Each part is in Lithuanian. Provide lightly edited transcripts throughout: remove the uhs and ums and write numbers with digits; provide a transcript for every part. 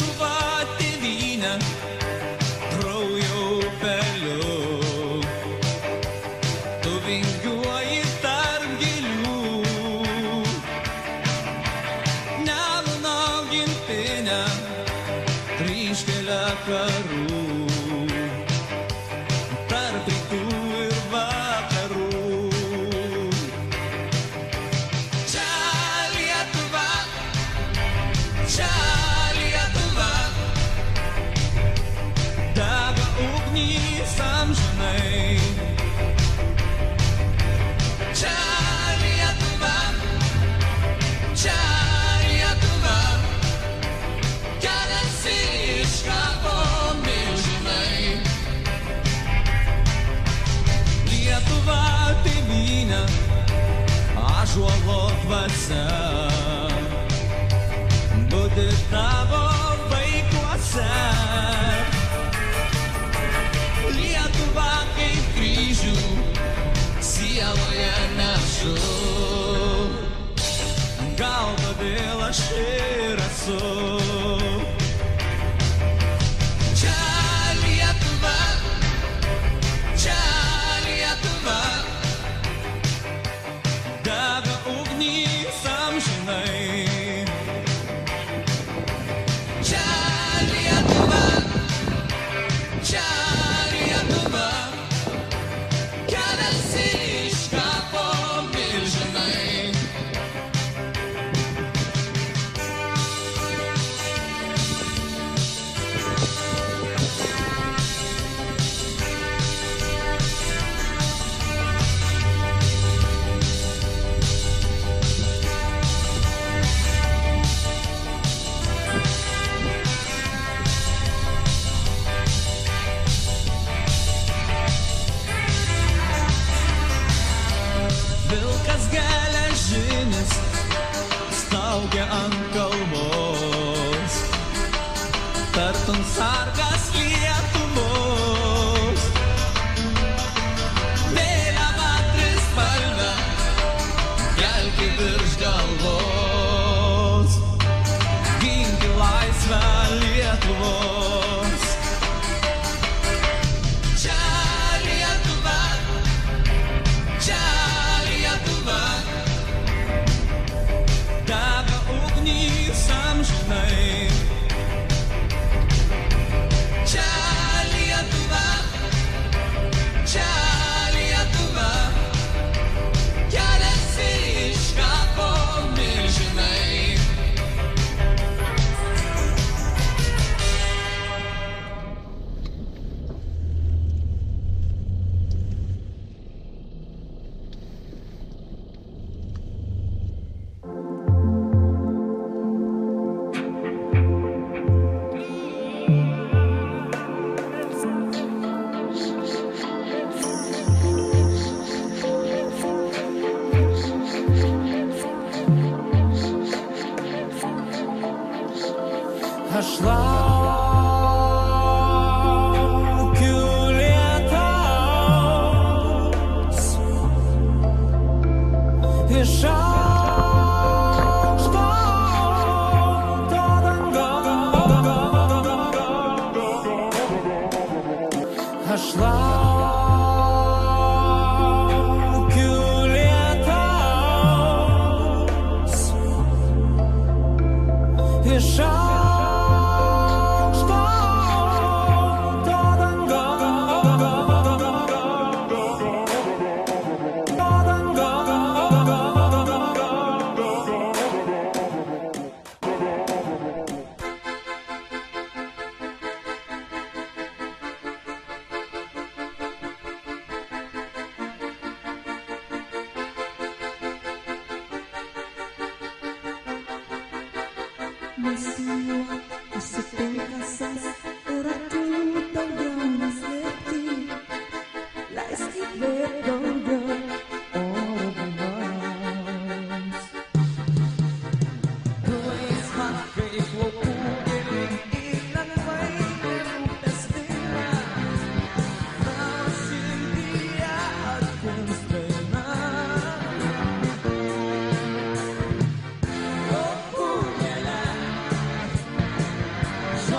Lietuva tėvynė, kraujo upeliu, tu vingiuoji tarp gėlių. Nemuno gimtinė, kryžkelė karų, tarp rytų ir vakarų. Čia Lietuva, čia Lietuva, dega ugnys amžinai. Čia Lietuva, čia Lietuva, keliasi iš kapo milžinai. Lietuva tėvynė, ąžuolo dvasia, budi tavo vaikuose. Lietuva kaip kryžių sieloje nešu, gal todėl aš ir esu. Čia Lietuva, čia Lietuva, dega ugnys amžinai. Čia Lietuva, čia Lietuva, keliasi iš kapo milžinai. Vilkas geležinis staugia ant kalvos, tartum sargas Lietuvos. Vėliava trispalvė kelki virš galvos, ginki laisvę Lietuvos. Čia Lietuva, čia Lietuva, dega ugnys amžinai. Čia Lietuva, čia Lietuva, keliasi iš kapo milžinai. Aš laukiu lietaus iš aukšto dangaus. Aš laukiu lietaus iš aukšto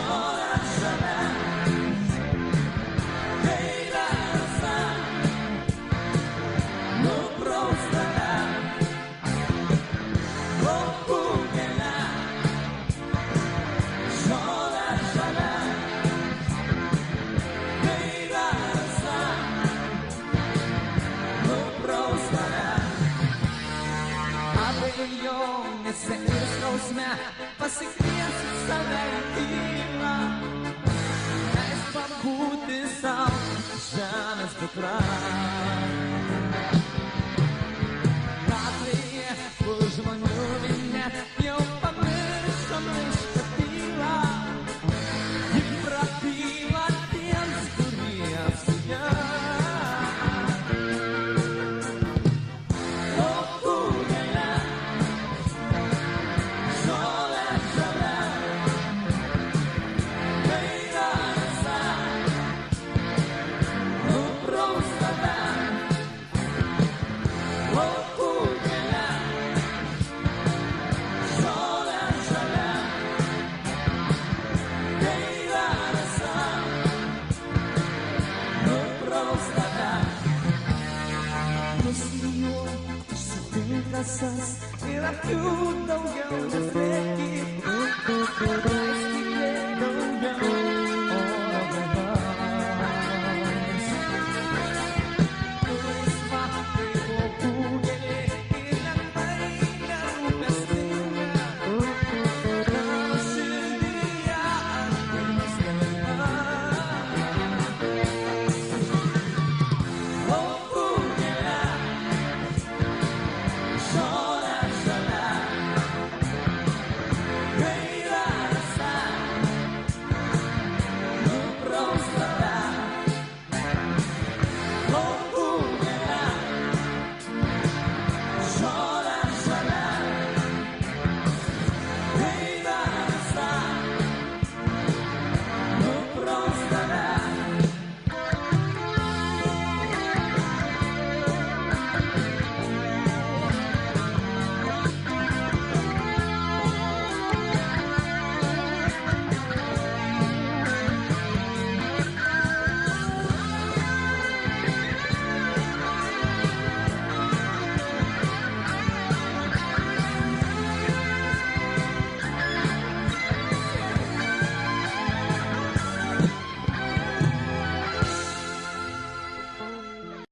Lord.